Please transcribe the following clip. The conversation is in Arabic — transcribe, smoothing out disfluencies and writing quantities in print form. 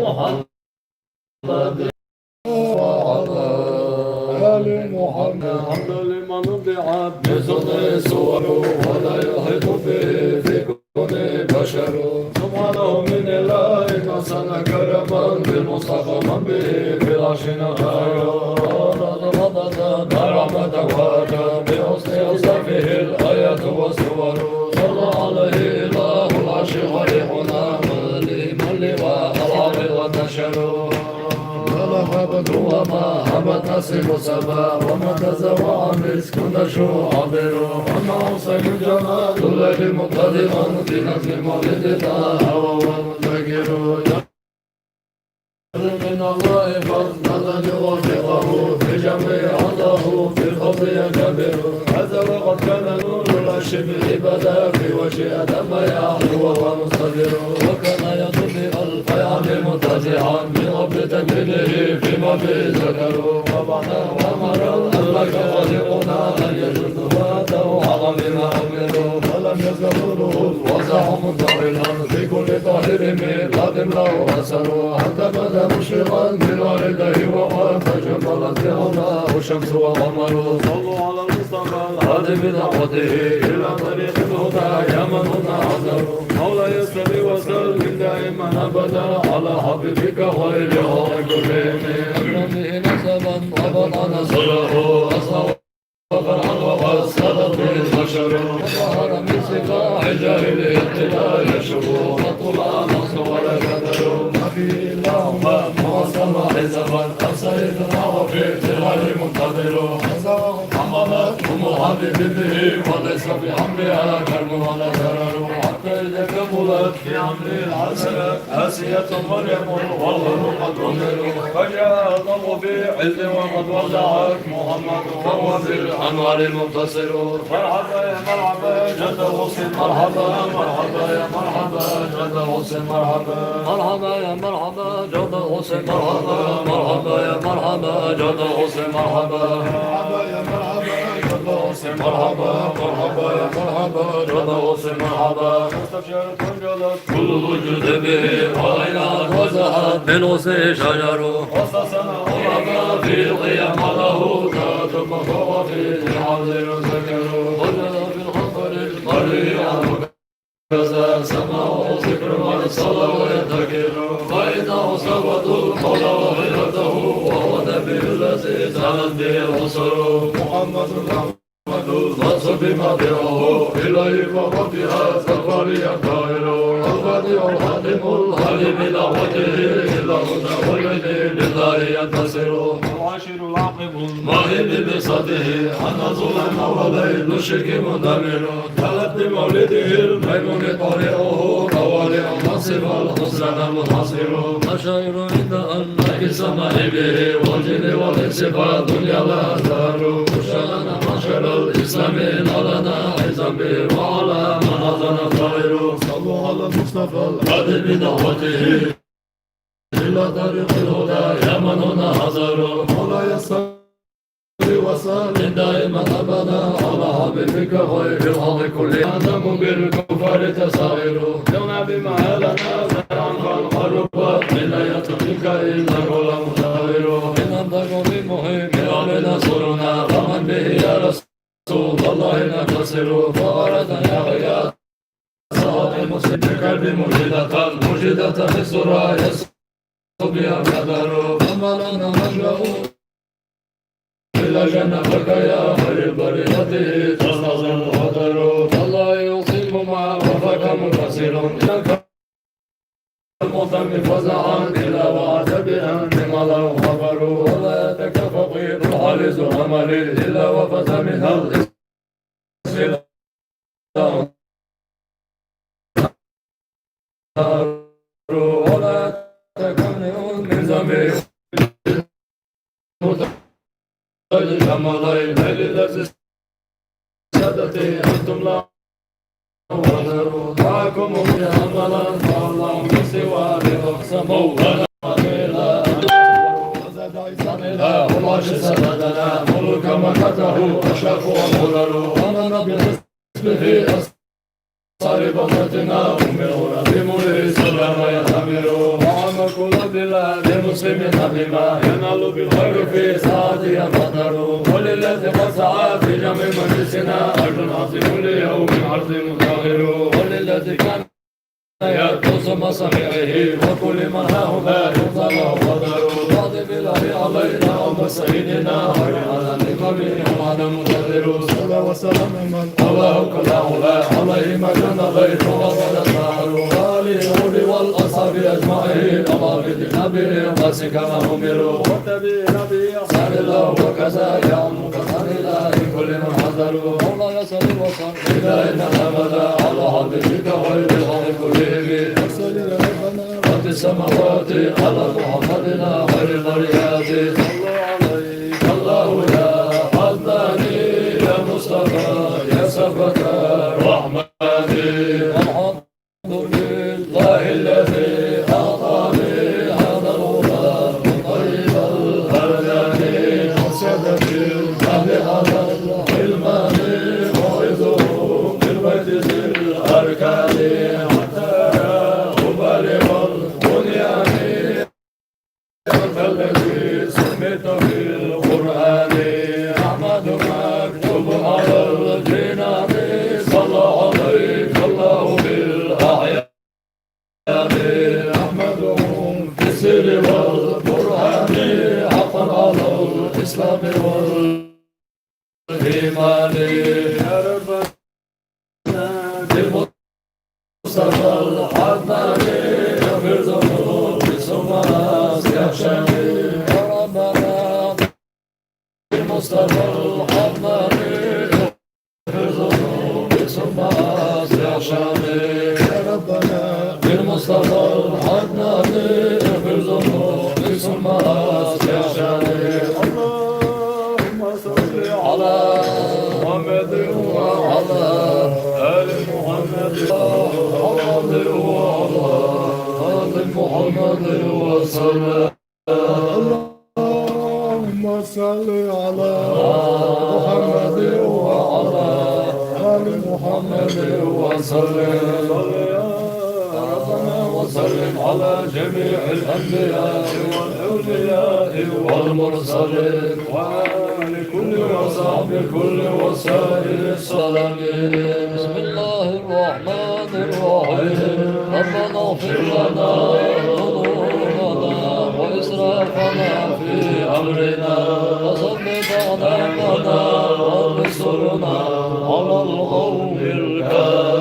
محمد وعلى آل محمد. الحمد لمن بعد بصدق صوره ولا يحيط به في كون بشر. سبحانه من الله حسن كرما بالمصطفى من به بالعشنا خير. رحمة وأتى بحسن أصحابه الآيات والسور. صلى عليه إله العرش خليقنا من لواء العرض والنشر. ولقد وما همت نسيم سبا وما تزوى مسك نشر عبر. وما حسين الجمال الليل مقتدما في نظم مولدنا هوى ومذكر. من الله فضلا يوفقه في جميع عطاه في الفضل يكبر. هذا وقد كان نور الشبه بدا في وجه ادم يعلو وهو مستدر. وكان يطب الف عام منتزعا من رب تكبيره فيما به ذكر. وبعنا وامر الله خالقنا ان يجد فاته على بما امروا. ولم يزدره الوزع منتقلا في كل طاهر من قدم له اثر. حتى بدا مشرقا بوالديه وقد تجملت بعماه الشمس والقمر. صلوا على المصطفى الهادي بدعوته الى طريق الهدى يا من هنا عذر. مولاي صل وسلم دائما ابدا على حبيبك خير خلق كلهم. به نسبا وبطا نصره اصلا وفرحا وقد صدت به البشر. وظهر من سفاح جاهليه لا يشكو فطلع نصر ولا كدر. ما فيه اللهم معصم حزبا أبصرتنا وفي ابتغال منتظر. حملت أم الحبيب به وليس في حملها كرم ولا ضرر. حتى إذا كملت في حمل العسل آسية مريم والله قد أمر. فجاء الضم بعز وقد وضعت محمد وهو في الأنوار المبتصر. مرحبا يا مرحبا جد حسين مرحبا مرحبا يا مرحبا جد حسين مرحبا مرحبا يا مرحبا جد حسين مرحبا مرحبا يا مرحبا جد حسين مرحبا مرحبا يا مرحبا جد حسين مرحبا مرحبا يا مرحبا جد حسين مرحبا. مستبشرت وانجلت كل الوجود به وغيرت وزهت من غصن شجر. وصصنا مرحبا في القيام له كاتب وفي العبد ذكر. وجد في الخطر المريع كذا سمع ذكر من صلى ويذكر. فإنه صفة المولى وغيرته وهو النبي الذي زالت به البصر. محمد أحمد المنصور بمدحه إليه وقتها سفري الطائر. البديع الحاتم الحليم دعوته إلى هدى والبديع لله ينتصر. العاشر العاقب الماهب بصده أن ظلم وليل الشرك مندمر. كانت بمولده الميمون طريقه طوالع منصب الحسن منحصر. مشاعر عند أنك سمع به والجن والإنس فالدنيا لا أثار. مشاعر معشر الإسلام لنا عزا به وعلى من أذن الطائر. صلوا على المصطفى الهادي بدعوته إلى طريق الهدى يا من هنا حذر. مولاي صل وسلم دائما أبدا على حبيبك خير الخلق كلهم. آدم بالكفار تسائر لونا بما لنا زرعا فالقربات من آيات منك إلا كل متغير. إن أنتم بمهم من نصرنا فمن به يا رسول الله نتصر. فأرد يا غياث صحاب المسلم بقلب مجدة في السرى بها قدر. فما لنا مجرأ إلا جنبك يا خير البرية تستظل القدر. الله يصيب ما وفاك منكسر إنك المهتم فزعا إلى وعد بأن ما له خبر. ولا يتك فقير حارس الأمل إلا وفز منها الإسلام. ولا تكن من زميل كما الليل الذي سادتي أنتم لا وذروا معكم يا أملا فالله من سوى بأقسموا لنا الله سندنا ملك مكته أشرف ومرر. أمن بالحسن في أسفل بطنتنا أمر المسلمين بما ينال بالخير في سعادة المطر وللذي قد سعى في جميع مجلسنا أجر عظيم ليوم عظيم ظاهر وللذي كان يدرس مصاريعه وكل من هاهما يرضى له قدره غاضب الله علينا ومسيدنا وعلى النبي وعلى مدبر صلى وسلم من الله كله لا عليه ما كان غير وغفل النار واليهود والاصحاب اجمعين الله بالنبي قاس كما امروا واتبع نبي صلى الله وكذا يعمك صلى الله كل من حضروا مولاي صل وسلم الى ان ابدا على حبيبك خير الخلق كلهم صل ربنا رب السماوات على محمدنا خير البريات صلى عليك الله يا حضاني يا مصطفى يا سبك رحمتي الحمد لله الذي اعطاني هذا الغفران طيب البلدان وسدد الأهل على الغلمان موعظه بالبيت ذي الاركان الذي سميت بالقرآن أحمد مكتوب على الجنان صلى عليك الله بالأحيان أحمدهم في السر والقرآن حقا على الإسلام والإيمان يا ربنا بالمصطفى الحنان يغفر ذنوبي ثم يخشاني يا ربنا بالمصطفى الحنان يغفر ذنوبي ثم يخشاني يا ربنا بالمصطفى الحنان يغفر ذنوبي ثم يخشاني اللهم صل على محمد وعلى آل محمد محمد وسلم اللهم صل على محمد وعلى آل محمد وسلم ربنا وسلم على جميع الأنبياء والأولياء والمرسلين وعلى كل وصحب كل وسائل السلامين بسم الله الرحمن الرحيم ربنا اغفر لنا ذنوبنا وإسرافنا في أمرنا وثبت أقدامنا وانصرنا على القوم الكافرين.